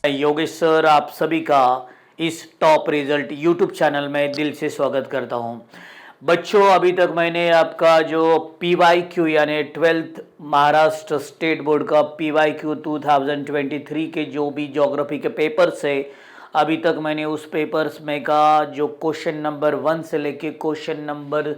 Yogesh sir आप सभी का इस टॉप रिजल्ट यूट्यूब चैनल में दिल से स्वागत करता हूं। बच्चों, अभी तक मैंने आपका जो PYQ यानी 12th महाराष्ट्र स्टेट बोर्ड का PYQ 2023 के जो भी ज्योग्राफी के पेपर्स है, अभी तक मैंने उस पेपर्स में का जो क्वेश्चन नंबर 1 से लेके क्वेश्चन नंबर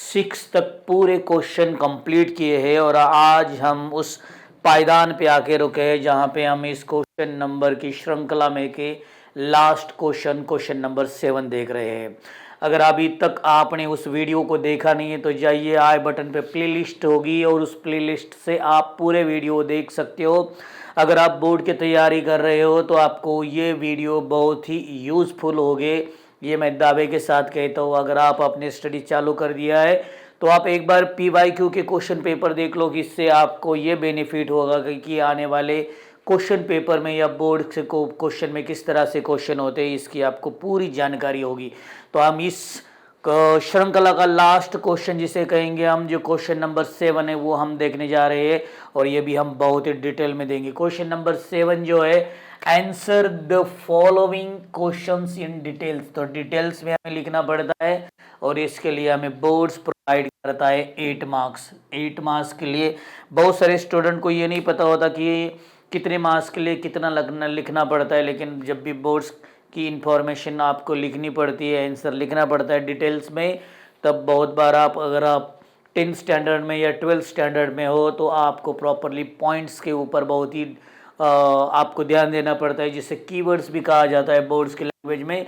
6 तक पूरे क्वेश्चन कंप्लीट किए हैं और आज हम उस पायदान पे आके रुके हैं जहाँ पे हम इस क्वेश्चन नंबर की श्रृंखला में के लास्ट क्वेश्चन नंबर 7 देख रहे हैं। अगर अभी तक आपने उस वीडियो को देखा नहीं है तो जाइए, आई बटन पे प्लेलिस्ट होगी और उस प्लेलिस्ट से आप पूरे वीडियो देख सकते हो। अगर आप बोर्ड की तैयारी कर रहे हो तो आपको ये वीडियो बहुत ही यूज़फुल होगे, ये मैं दावे के साथ कहता हूँ। अगर आप अपने स्टडी चालू कर दिया है तो आप एक बार PYQ के क्वेश्चन पेपर देख लो कि इससे आपको ये बेनिफिट होगा कि आने वाले क्वेश्चन पेपर में या बोर्ड से क्वेश्चन में किस तरह से क्वेश्चन होते हैं, इसकी आपको पूरी जानकारी होगी। तो हम इस श्रृंखला का लास्ट क्वेश्चन जिसे कहेंगे हम, जो क्वेश्चन नंबर 7 है, वो हम देखने जा रहे हैं और ये भी हम बहुत ही डिटेल में देंगे। क्वेश्चन नंबर 7 जो है, answer the following questions in details. तो डिटेल्स में हमें लिखना पड़ता है और इसके लिए हमें बोर्ड्स प्रोवाइड करता है 8 मार्क्स। 8 मार्क्स के लिए बहुत सारे स्टूडेंट को ये नहीं पता होता कि कितने मार्क्स के लिए कितना लिखना पड़ता है, लेकिन जब भी बोर्ड्स की इंफॉर्मेशन आपको लिखनी पड़ती है, आंसर लिखना पड़ता है डिटेल्स में, तब बहुत बार अगर आप 10th स्टैंडर्ड में या 12th स्टैंडर्ड में हो तो आपको प्रॉपरली पॉइंट्स के ऊपर बहुत ही आपको ध्यान देना पड़ता है, जिसे कीवर्ड्स भी कहा जाता है बोर्ड्स की लैंग्वेज में।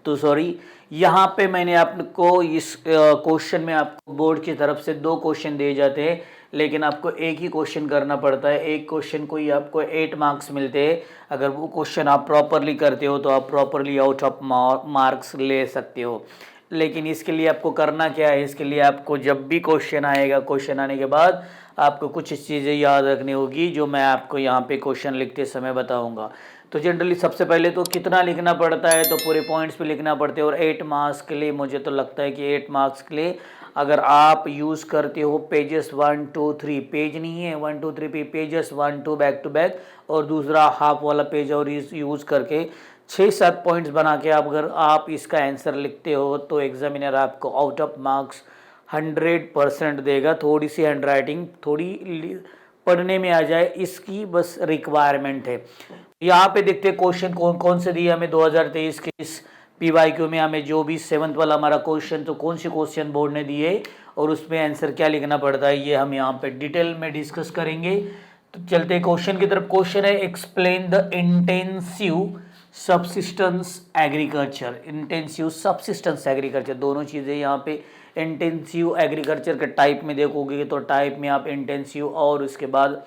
तो सॉरी, यहाँ पे मैंने आपको इस क्वेश्चन में आपको बोर्ड की तरफ से 2 क्वेश्चन दिए जाते हैं, लेकिन आपको एक ही क्वेश्चन करना पड़ता है। एक क्वेश्चन को ही आपको 8 मार्क्स मिलते हैं। अगर वो क्वेश्चन आप प्रॉपरली करते हो तो आप प्रॉपरली आउट ऑफ मार्क्स ले सकते हो। लेकिन इसके लिए आपको करना क्या है, इसके लिए आपको जब भी क्वेश्चन आएगा, क्वेश्चन आने के बाद आपको कुछ चीज़ें याद रखनी होगी जो मैं आपको यहाँ पे क्वेश्चन लिखते समय बताऊँगा। तो जनरली सबसे पहले तो कितना लिखना पड़ता है, तो पूरे पॉइंट्स पे लिखना पड़ते हैं। और 8 मार्क्स के लिए मुझे तो लगता है कि 8 मार्क्स के लिए अगर आप यूज़ करते हो पेजेस 1 2 3, पेज नहीं है 1 2 3 पे, पेजेस 1 2 बैक टू बैक, और दूसरा हाफ वाला पेज और यूज़ करके 6-7 पॉइंट्स बना के अगर आप इसका आंसर लिखते हो तो एग्जामिनर आपको आउट ऑफ मार्क्स 100% देगा। थोड़ी सी हैंड राइटिंग थोड़ी पढ़ने में आ जाए, इसकी बस रिक्वायरमेंट है। यहाँ पे देखते हैं क्वेश्चन कौन से दिए हमें 2023 के इस PYQ में। हमें जो भी 7th वाला हमारा क्वेश्चन, तो कौन से क्वेश्चन बोर्ड ने दिए और उसमें आंसर क्या लिखना पड़ता है, ये हम यहाँ पे डिटेल में डिस्कस करेंगे। तो चलते हैं क्वेश्चन की तरफ। क्वेश्चन है, explain the intensive subsistence agriculture. Intensive subsistence agriculture, दोनों चीज़ें यहाँ पे। इंटेंसिव एग्रीकल्चर के टाइप में देखोगे तो टाइप में आप इंटेंसिव और उसके बाद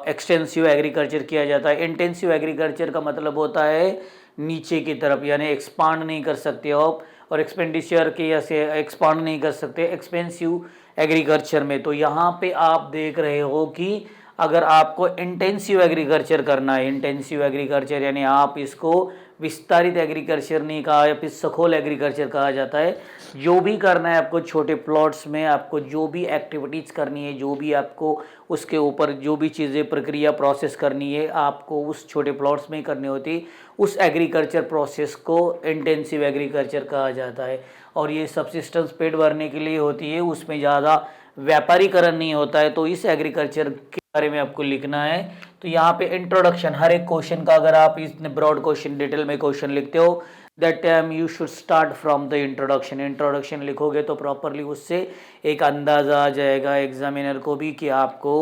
एक्सटेंसिव एग्रीकल्चर किया जाता है। इंटेंसिव एग्रीकल्चर का मतलब होता है नीचे की तरफ, यानी एक्सपांड नहीं कर सकते हो आप, और एक्सपेंडिचर के ऐसे एक्सपांड नहीं कर सकते एक्सपेंसिव एग्रीकल्चर में। तो यहाँ पे आप देख रहे हो कि अगर आपको इंटेंसिव एग्रीकल्चर करना है, इंटेंसिव एग्रीकल्चर यानी आप इसको विस्तारित एग्रीकल्चर नहीं कहा या फिर सखोल एग्रीकल्चर कहा जाता है। जो भी करना है आपको छोटे प्लॉट्स में, आपको जो भी एक्टिविटीज़ करनी है, जो भी आपको उसके ऊपर जो भी चीज़ें प्रक्रिया प्रोसेस करनी है, आपको उस छोटे प्लॉट्स में ही करनी होती, उस एग्रीकल्चर प्रोसेस को इंटेंसिव एग्रीकल्चर कहा जाता है। और ये सबसिस्टेंस पेट भरने के लिए होती है, उसमें ज़्यादा व्यापारीकरण नहीं होता है। तो इस एग्रीकल्चर के बारे में आपको लिखना है। तो यहाँ पे इंट्रोडक्शन, हर एक क्वेश्चन का अगर आप इतने ब्रॉड क्वेश्चन डिटेल में क्वेश्चन लिखते हो, that time you should start from the introduction. Introduction लिखोगे तो प्रॉपरली उससे एक अंदाज़ा आ जाएगा एग्जामिनर को भी कि आपको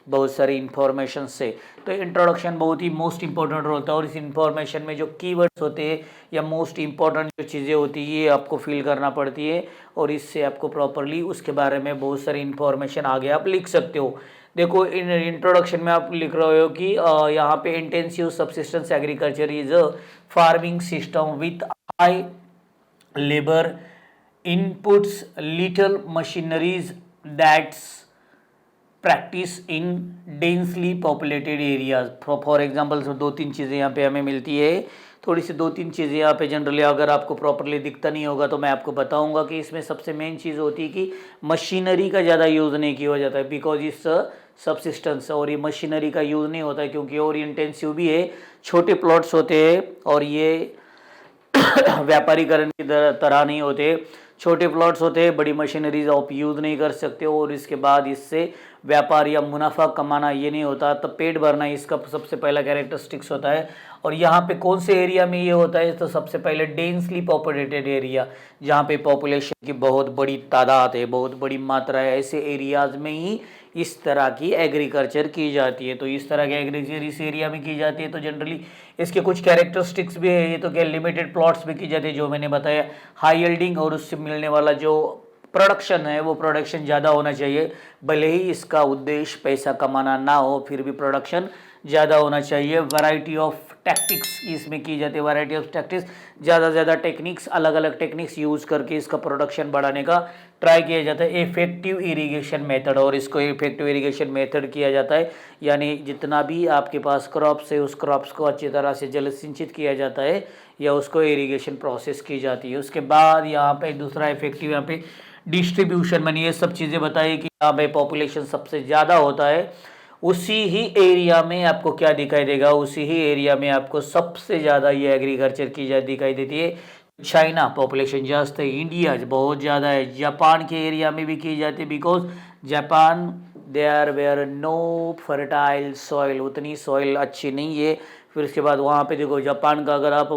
बहुत सारी इंफॉर्मेशन से। तो इंट्रोडक्शन बहुत ही मोस्ट इंपॉर्टेंट होता है और इस इंफॉर्मेशन में जो कीवर्ड्स होते हैं या मोस्ट इंपॉर्टेंट जो चीज़ें होती है, ये आपको फिल करना पड़ती है और इससे आपको प्रॉपरली उसके बारे में बहुत सारी इंफॉर्मेशन आगे आप लिख सकते हो। देखो, इन इंट्रोडक्शन में आप लिख रहे हो कि यहाँ पे intensive subsistence agriculture is a farming system with high labour inputs, little machineries that's practice in densely populated areas. For example 2-3 चीज़ें यहाँ पे हमें मिलती है। थोड़ी सी 2-3 चीज़ें यहाँ पे जनरली अगर आपको प्रॉपरली दिखता नहीं होगा तो मैं आपको बताऊंगा कि इसमें सबसे मेन चीज़ होती है कि मशीनरी का ज़्यादा यूज़ नहीं किया जाता है, बिकॉज इट्स सबसिस्टेंस, और ये मशीनरी का यूज़ नहीं होता है क्योंकि और इंटेंसिव भी है, छोटे प्लॉट्स होते हैं और ये व्यापारीकरण की तरह नहीं होते, छोटे प्लॉट्स होते हैं, बड़ी मशीनरीज आप यूज़ नहीं कर सकते हो और इसके बाद इससे व्यापार या मुनाफा कमाना ये नहीं होता, तब पेट भरना इसका सबसे पहला कैरेक्टरिस्टिक्स होता है। और यहाँ पे कौन से एरिया में ये होता है, तो सबसे पहले डेंसली पॉपुलेटेड एरिया, जहाँ पे पॉपुलेशन की बहुत बड़ी तादाद है, बहुत बड़ी मात्रा है, ऐसे एरियाज में ही इस तरह की एग्रीकल्चर की जाती है। तो इस तरह की एग्रीकल्चर इस एरिया में की जाती है। तो जनरली इसके कुछ कैरेक्टरिस्टिक्स भी है, ये तो क्या लिमिटेड प्लॉट्स में की जाती है जो मैंने बताया, हाई यील्डिंग, और उससे मिलने वाला जो प्रोडक्शन है वो प्रोडक्शन ज़्यादा होना चाहिए, भले ही इसका उद्देश्य पैसा कमाना ना हो फिर भी प्रोडक्शन ज़्यादा होना चाहिए। वैरायटी ऑफ टैक्टिक्स इसमें की जाती है, वैरायटी ऑफ टैक्टिक्स, ज़्यादा से ज़्यादा टेक्निक्स, अलग अलग टेक्निक्स यूज़ करके इसका प्रोडक्शन बढ़ाने का ट्राई किया जाता है। इफेक्टिव इरिगेशन मेथड, और इसको इफेक्टिव इरिगेशन मेथड किया जाता है, यानी जितना भी आपके पास क्रॉप्स है उस क्रॉप्स को अच्छी तरह से जल सिंचित किया जाता है या उसको इरिगेशन प्रोसेस की जाती है। उसके बाद यहाँ पे दूसरा इफेक्टिव यहाँ पे डिस्ट्रीब्यूशन, मैंने ये सब चीज़ें बताई कि यहाँ पे पॉपुलेशन सबसे ज़्यादा होता है, उसी ही एरिया में आपको क्या दिखाई देगा, उसी ही एरिया में आपको सबसे ज़्यादा ये एग्रीकल्चर की दिखाई देती है। चाइना पॉपुलेशन जास्त है, इंडिया बहुत ज़्यादा है, जापान के एरिया में भी की जाती है, because Japan there were no fertile soil, उतनी सॉइल अच्छी नहीं है। फिर उसके बाद वहाँ पे देखो जापान का अगर आप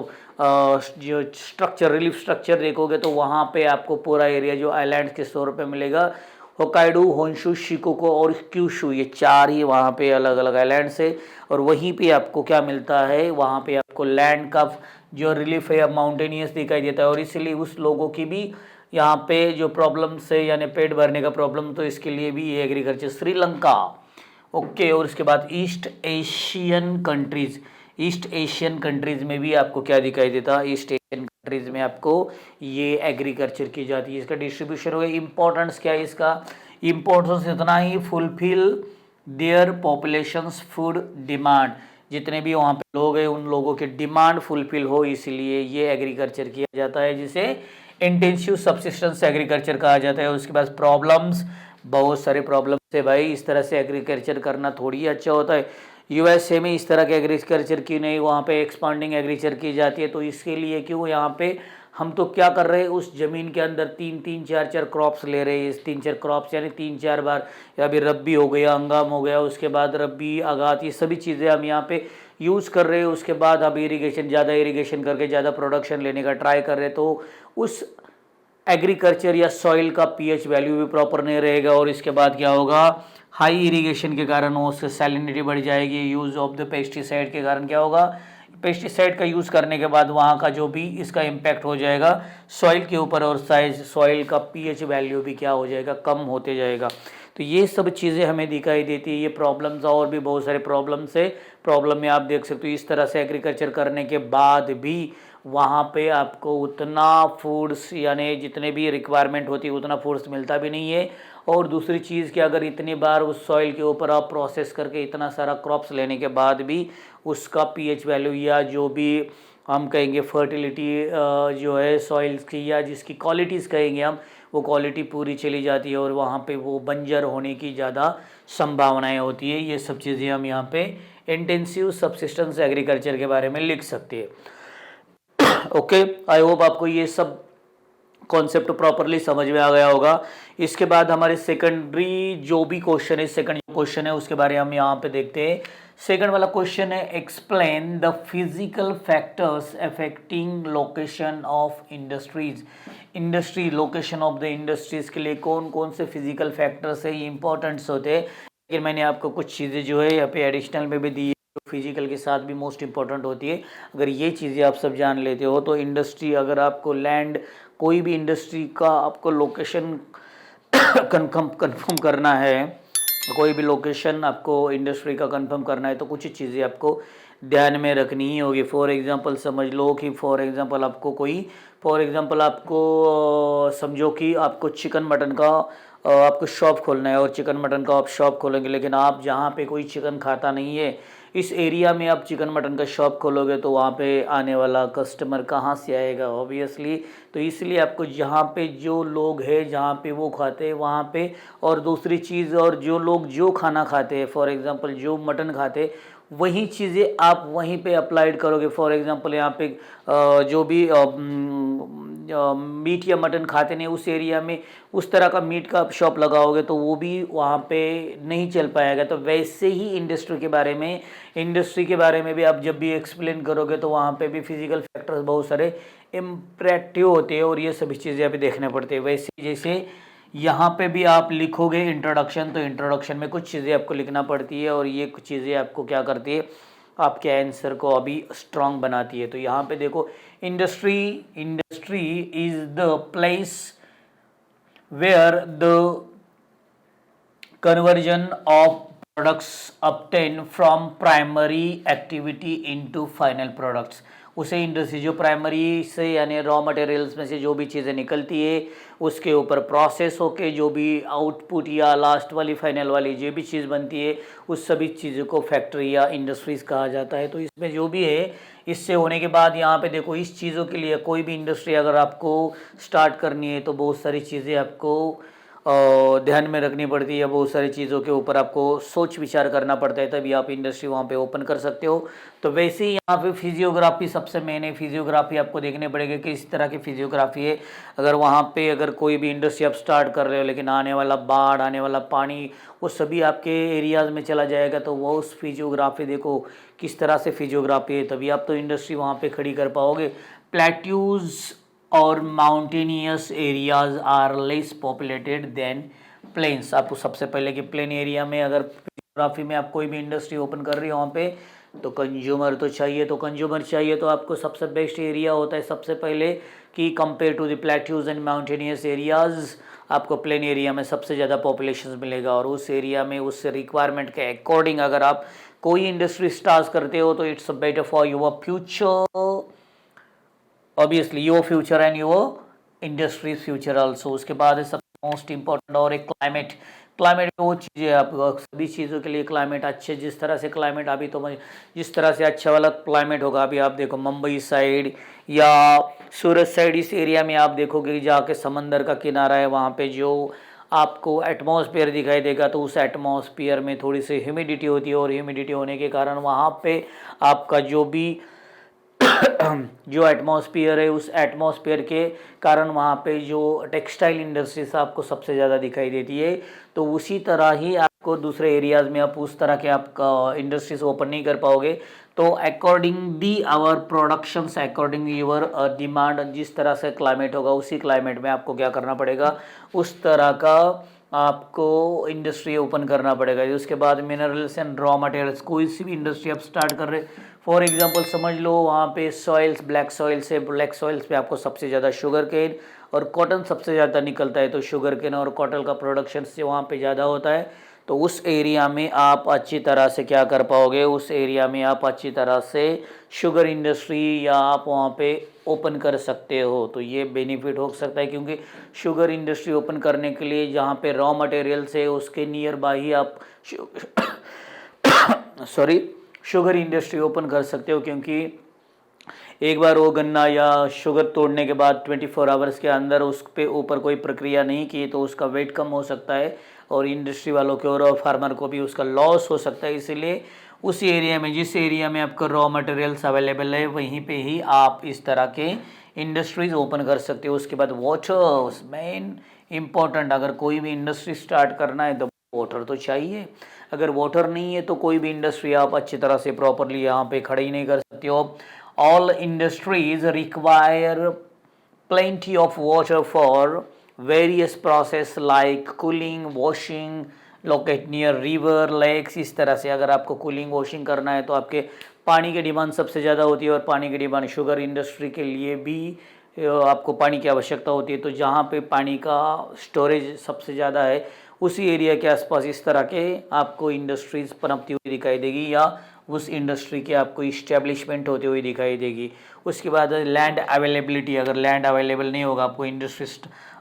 जो स्ट्रक्चर, रिलीफ स्ट्रक्चर देखोगे तो वहाँ पे आपको पूरा एरिया जो आइलैंड के तौर पे मिलेगा, होकाइडो, होन्शु, शिकोको और क्यूशु, ये चार ही वहाँ पे अलग अलग आइलैंड्स है। और वहीं पे आपको क्या मिलता है, वहाँ पे आपको लैंड का जो रिलीफ है माउंटेनियस दिखाई देता है, और इसलिए उस लोगों की भी यहाँ पे जो प्रॉब्लम्स है यानी पेट भरने का प्रॉब्लम, तो इसके लिए भी ये एग्रीकल्चर। श्रीलंका, ओके, और इसके बाद east Asian countries, east Asian countries में भी आपको क्या दिखाई देता है, ईस्ट एशियन कंट्रीज़ में आपको ये एग्रीकल्चर की जाती है। इसका डिस्ट्रीब्यूशन हो गया। इंपॉर्टेंस क्या है इसका, इंपॉर्टेंस इतना ही, fulfil their populations food demand, जितने भी वहाँ पे लोग हैं उन लोगों के डिमांड फुलफिल हो, इसलिए ये एग्रीकल्चर किया जाता है, जिसे इंटेंसिव सब्सिस्टेंस एग्रीकल्चर कहा जाता है। उसके बाद प्रॉब्लम्स, बहुत सारे प्रॉब्लम्स है भाई, इस तरह से एग्रीकल्चर करना थोड़ी अच्छा होता है। यूएसए में इस तरह के एग्रीकल्चर की नहीं, वहाँ पे एक्सपांडिंग एग्रीकल्चर की जाती है। तो इसके लिए क्यों यहाँ पे हम तो क्या कर रहे हैं, उस ज़मीन के अंदर तीन तीन चार चार क्रॉप्स ले रहे हैं, 3-4 क्रॉप्स यानी 3-4 बार, या अभी रब्बी हो गया, अंगाम हो गया, उसके बाद रब्बी, आगात, ये सभी चीज़ें हम यहाँ पे यूज़ कर रहे हैं। उसके बाद हम इरीगेशन, ज़्यादा इरीगेशन करके ज़्यादा प्रोडक्शन लेने का ट्राई कर रहे हैं, तो उस एग्रीकल्चर या सॉइल का पीएच वैल्यू भी प्रॉपर नहीं रहेगा। और इसके बाद क्या होगा, हाई इरिगेशन के कारण उससे सैलिनिटी बढ़ जाएगी। यूज़ ऑफ द पेस्टिसाइड के कारण क्या होगा, पेस्टिसाइड का यूज़ करने के बाद वहाँ का जो भी इसका इम्पैक्ट हो जाएगा सॉइल के ऊपर, और साइज सॉइल का पीएच वैल्यू भी क्या हो जाएगा, कम होते जाएगा। तो ये सब चीज़ें हमें दिखाई देती है। ये प्रॉब्लम्स, और भी बहुत सारे प्रॉब्लम्स है। प्रॉब्लम में आप देख सकते हो इस तरह से एग्रीकल्चर करने के बाद भी वहाँ पे आपको उतना फूड्स यानी जितने भी रिक्वायरमेंट होती है उतना फूड्स मिलता भी नहीं है। और दूसरी चीज़ कि अगर इतनी बार उस सॉइल के ऊपर आप प्रोसेस करके इतना सारा क्रॉप्स लेने के बाद भी उसका पीएच वैल्यू या जो भी हम कहेंगे फर्टिलिटी जो है सॉइल्स की, या जिसकी क्वालिटीज़ कहेंगे हम, वो क्वालिटी पूरी चली जाती है और वहाँ पे वो बंजर होने की ज़्यादा संभावनाएं होती है। ये सब चीज़ें हम यहाँ पे इंटेंसिव सब्सिस्टेंस एग्रीकल्चर के बारे में लिख सकते हैं। ओके, आई होप आपको ये सब कॉन्सेप्ट प्रॉपरली समझ में आ गया होगा। इसके बाद हमारे सेकेंडरी जो भी क्वेश्चन है, सेकंड क्वेश्चन है उसके बारे में हम यहाँ पे देखते हैं। सेकंड वाला क्वेश्चन है, explain the physical factors affecting location of industries. Industry, location of the industries के लिए कौन कौन से फिजिकल फैक्टर्स है, ये इंपॉर्टेंट्स होते हैं। लेकिन मैंने आपको कुछ चीज़ें जो है यहाँ पे एडिशनल में भी दी है, फिजिकल के साथ भी मोस्ट इंपॉर्टेंट होती है। अगर ये चीज़ें आप सब जान लेते हो तो इंडस्ट्री, अगर आपको लैंड, कोई भी इंडस्ट्री का आपको लोकेशन कंफर्म करना है, कोई भी लोकेशन आपको इंडस्ट्री का कंफर्म करना है, तो कुछ चीज़ें आपको ध्यान में रखनी ही होगी। फॉर एग्जांपल समझ लो कि फॉर एग्जांपल आपको समझो कि आपको चिकन मटन का आपको शॉप खोलना है और चिकन मटन का आप शॉप खोलेंगे, लेकिन आप जहाँ पे कोई चिकन खाता नहीं है इस एरिया में आप चिकन मटन का शॉप खोलोगे तो वहाँ पे आने वाला कस्टमर कहाँ से आएगा ऑब्वियसली। तो इसलिए आपको जहाँ पे जो लोग हैं जहाँ पे वो खाते हैं वहाँ पे, और दूसरी चीज़, और जो लोग जो खाना खाते हैं, फॉर एग्ज़ाम्पल जो मटन खाते हैं वही चीज़ें आप वहीं पे अप्लाइड करोगे। फॉर एग्ज़ाम्पल यहाँ पे जो भी मीट या मटन खाते नहीं उस एरिया में उस तरह का मीट का आप शॉप लगाओगे तो वो भी वहाँ पे नहीं चल पाएगा। तो वैसे ही इंडस्ट्री के बारे में भी आप जब भी एक्सप्लेन करोगे तो वहाँ पे भी फिजिकल फैक्टर्स बहुत सारे इम्परेटिव होते हैं और ये सभी चीज़ें अभी देखने पड़ती है। वैसे जैसे यहाँ पे भी आप लिखोगे इंट्रोडक्शन, तो इंट्रोडक्शन में कुछ चीज़ें आपको लिखना पड़ती है और ये कुछ चीज़ें आपको क्या करती है, आपके आंसर को अभी स्ट्रांग बनाती है। तो यहाँ पे देखो, industry is the place where the conversion of products obtained from primary activity into final products। उसे इंडस्ट्री जो प्राइमरी से यानी रॉ मटेरियल्स में से जो भी चीज़ें निकलती है उसके ऊपर प्रोसेस होके जो भी आउटपुट या लास्ट वाली फाइनल वाली जो भी चीज़ बनती है उस सभी चीज़ों को फैक्ट्री या इंडस्ट्रीज़ कहा जाता है। तो इसमें जो भी है, इससे होने के बाद यहाँ पे देखो, इस चीज़ों के लिए कोई भी इंडस्ट्री अगर आपको स्टार्ट करनी है तो बहुत सारी चीज़ें आपको ध्यान में रखनी पड़ती है, बहुत सारी चीज़ों के ऊपर आपको सोच विचार करना पड़ता है, तभी आप इंडस्ट्री वहाँ पे ओपन कर सकते हो। तो वैसे ही यहाँ पे फिजियोग्राफी सबसे मेन है। फिजियोग्राफी आपको देखने पड़ेगी कि इस तरह की फिजियोग्राफी है। अगर वहाँ पे अगर कोई भी इंडस्ट्री आप स्टार्ट कर रहे हो लेकिन आने वाला बाढ़, आने वाला पानी वो सभी आपके एरियाज़ में चला जाएगा, तो वो उस फिजियोग्राफी देखो किस तरह से फिजियोग्राफी है, तभी आप तो इंडस्ट्री वहाँ पर खड़ी कर पाओगे। प्लेट्यूज़ और mountainous areas are less populated than plains. आपको सबसे पहले कि प्लेन एरिया में अगर जियोग्राफी में आप कोई भी इंडस्ट्री ओपन कर रही हो वहाँ पे तो कंज्यूमर तो चाहिए, तो आपको सबसे बेस्ट एरिया होता है सबसे पहले कि compare to the plateaus and mountainous areas आपको प्लेन एरिया में सबसे ज़्यादा पॉपुलेशन मिलेगा, और उस एरिया में उस रिक्वायरमेंट के अकॉर्डिंग अगर आप कोई इंडस्ट्री स्टार्ट करते हो तो it's better for your future, obviously your future and your industries future also. उसके बाद है सबसे मोस्ट इम्पोर्टेंट और एक क्लाइमेट। क्लाइमेट में वो चीज़ें आप सभी चीज़ों के लिए क्लाइमेट अच्छे, जिस तरह से क्लाइमेट अभी तो जिस तरह से अच्छा वाला क्लाइमेट होगा अभी आप देखो मुंबई साइड या सूरत साइड, इस एरिया में आप देखोगे कि जाके समंदर का किनारा है वहाँ पे जो आपको एटमॉस्फेयर दिखाई देगा, तो उस एटमॉस्फेयर में थोड़ी सी ह्यूमिडिटी होती है और ह्यूमिडिटी होने के कारण वहाँ पे आपका जो भी जो एटमॉस्फेयर है उस एटमॉस्फेयर के कारण वहाँ पे जो टेक्सटाइल इंडस्ट्रीज आपको सबसे ज़्यादा दिखाई देती है। तो उसी तरह ही आपको दूसरे एरियाज़ में आप उस तरह के आप इंडस्ट्रीज ओपन नहीं कर पाओगे। तो according the our productions, according your demand, जिस तरह से क्लाइमेट होगा उसी क्लाइमेट में आपको क्या करना पड़ेगा, उस तरह का आपको इंडस्ट्री ओपन करना पड़ेगा। उसके बाद मिनरल्स एंड रॉ मटेरियल्स, कोई सी भी इंडस्ट्री आप स्टार्ट कर रहे, फॉर एग्जांपल समझ लो वहाँ पे सॉइल्स, ब्लैक सॉइल्स है, ब्लैक सॉइल्स पे आपको सबसे ज़्यादा शुगर केन और कॉटन सबसे ज़्यादा निकलता है, तो शुगर केन और कॉटन का प्रोडक्शन से वहाँ पे ज़्यादा होता है। तो उस एरिया में आप अच्छी तरह से क्या कर पाओगे, उस एरिया में आप अच्छी तरह से शुगर इंडस्ट्री या आप वहाँ पे ओपन कर सकते हो। तो ये बेनिफिट हो सकता है, क्योंकि शुगर इंडस्ट्री ओपन करने के लिए जहाँ पे रॉ मटेरियल्स है उसके नियर बाय ही आप शुगर इंडस्ट्री ओपन कर सकते हो। क्योंकि एक बार वो गन्ना या शुगर तोड़ने के बाद 24 आवर्स के अंदर उस पे ऊपर कोई प्रक्रिया नहीं की तो उसका वेट कम हो सकता है और इंडस्ट्री वालों के और फार्मर को भी उसका लॉस हो सकता है। इसीलिए उस एरिया में, जिस एरिया में आपका रॉ मटेरियल्स अवेलेबल है वहीं पे ही आप इस तरह के इंडस्ट्रीज ओपन कर सकते हो। उसके बाद वाटर मेन इम्पोर्टेंट, अगर कोई भी इंडस्ट्री स्टार्ट करना है तो वाटर तो चाहिए। अगर वाटर नहीं है तो कोई भी इंडस्ट्री आप अच्छी तरह से प्रॉपरली यहाँ पे खड़े ही नहीं कर सकते हो। All industries require plenty of water for various process like cooling, washing, locate near river, lakes. इस तरह से अगर आपको कूलिंग वॉशिंग करना है तो आपके पानी की डिमांड सबसे ज़्यादा होती है और पानी की डिमांड शुगर इंडस्ट्री के लिए भी आपको पानी की आवश्यकता होती है। तो जहाँ पे पानी का स्टोरेज सबसे ज़्यादा है उसी एरिया के आसपास इस तरह के आपको इंडस्ट्रीज़ पनपती हुई दिखाई देगी या उस इंडस्ट्री के आपको इस्टेब्लिशमेंट होते हुए दिखाई देगी। उसके बाद लैंड अवेलेबिलिटी, अगर लैंड अवेलेबल नहीं होगा आपको इंडस्ट्री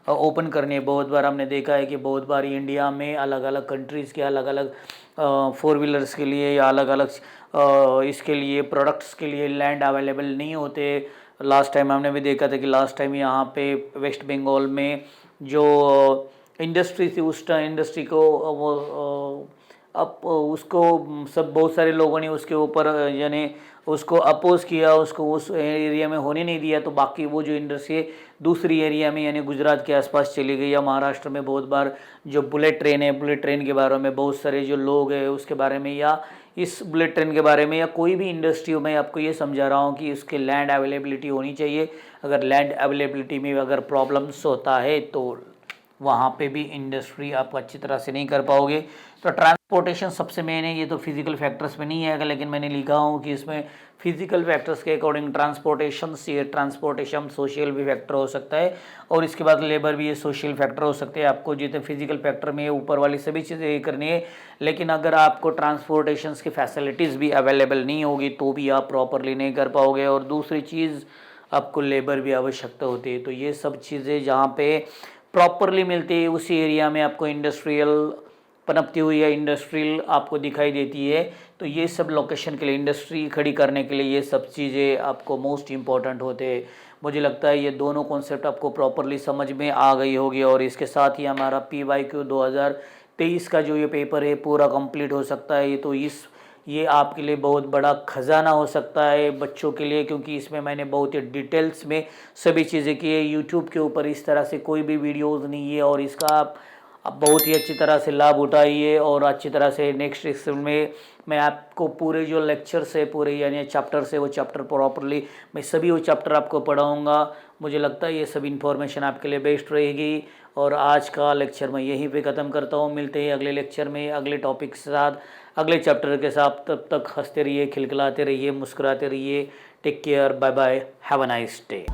ओपन करनी है। बहुत बार हमने देखा है कि बहुत बार इंडिया में अलग अलग कंट्रीज़ के अलग अलग फोर व्हीलर्स के लिए या अलग अलग इसके लिए प्रोडक्ट्स के लिए लैंड अवेलेबल नहीं होते। लास्ट टाइम हमने भी देखा था कि लास्ट टाइम यहाँ पे वेस्ट बंगाल में जो इंडस्ट्री थी उस इंडस्ट्री को वो अब उसको सब बहुत सारे लोगों ने उसके ऊपर यानी उसको अपोज किया, उसको उस एरिया में होने नहीं दिया। तो बाकी वो जो इंडस्ट्री है दूसरी एरिया में यानी गुजरात के आसपास चली गई। या महाराष्ट्र में बहुत बार जो बुलेट ट्रेन है, बुलेट ट्रेन के बारे में बहुत सारे जो लोग हैं उसके बारे में, या इस बुलेट ट्रेन के बारे में या कोई भी इंडस्ट्री में आपको ये समझा रहा हूँ कि उसके लैंड अवेलेबिलिटी होनी चाहिए। अगर लैंड अवेलेबिलिटी में अगर प्रॉब्लम्स होता है तो वहाँ पे भी इंडस्ट्री आप अच्छी तरह से नहीं कर पाओगे। तो ट्रांसपोर्टेशन सबसे मेन है। ये तो फिजिकल फैक्टर्स में नहीं है, लेकिन मैंने लिखा हूँ कि इसमें फिजिकल फैक्टर्स के अकॉर्डिंग ट्रांसपोर्टेशन से ट्रांसपोर्टेशन सोशल भी फैक्टर हो सकता है, और इसके बाद लेबर भी ये सोशल फैक्टर हो सकते हैं। आपको जितने फिजिकल फैक्टर में ऊपर वाली सभी चीज़ें करनी है, लेकिन अगर आपको ट्रांसपोर्टेशन की फैसिलिटीज़ भी अवेलेबल नहीं होगी तो भी आप प्रॉपरली नहीं कर पाओगे। और दूसरी चीज़ आपको लेबर भी आवश्यकता होती है। तो ये सब चीज़ें जहाँ पे प्रॉपरली मिलती है उसी एरिया में आपको इंडस्ट्रियल पनपती हुई या इंडस्ट्रियल आपको दिखाई देती है। तो ये सब लोकेशन के लिए इंडस्ट्री खड़ी करने के लिए ये सब चीज़ें आपको मोस्ट इम्पॉर्टेंट होते हैं। मुझे लगता है ये दोनों कॉन्सेप्ट आपको प्रॉपरली समझ में आ गई होगी, और इसके साथ ही हमारा PYQ 2023 का जो ये पेपर है पूरा कंप्लीट हो सकता है। तो ये आपके लिए बहुत बड़ा खजाना हो सकता है बच्चों के लिए, क्योंकि इसमें मैंने बहुत ही डिटेल्स में सभी चीज़ें की है। यूट्यूब के ऊपर इस तरह से कोई भी वीडियोज़ नहीं है, और इसका आप बहुत ही अच्छी तरह से लाभ उठाइए। और अच्छी तरह से नेक्स्ट सेक्शन में मैं आपको पूरे जो लेक्चर्स है पूरे यानी चैप्टर्स है वो चैप्टर प्रॉपरली मैं सभी वो चैप्टर आपको पढ़ाऊँगा। मुझे लगता है ये सब इन्फॉर्मेशन आपके लिए बेस्ट रहेगी। और आज का लेक्चर मैं यहीं पे ख़त्म करता हूँ। मिलते हैं अगले लेक्चर में अगले टॉपिक के साथ, अगले चैप्टर के साथ। तब तक हंसते रहिए, खिलखिलाते रहिए, मुस्कुराते रहिए। Take care, bye bye, have a nice day.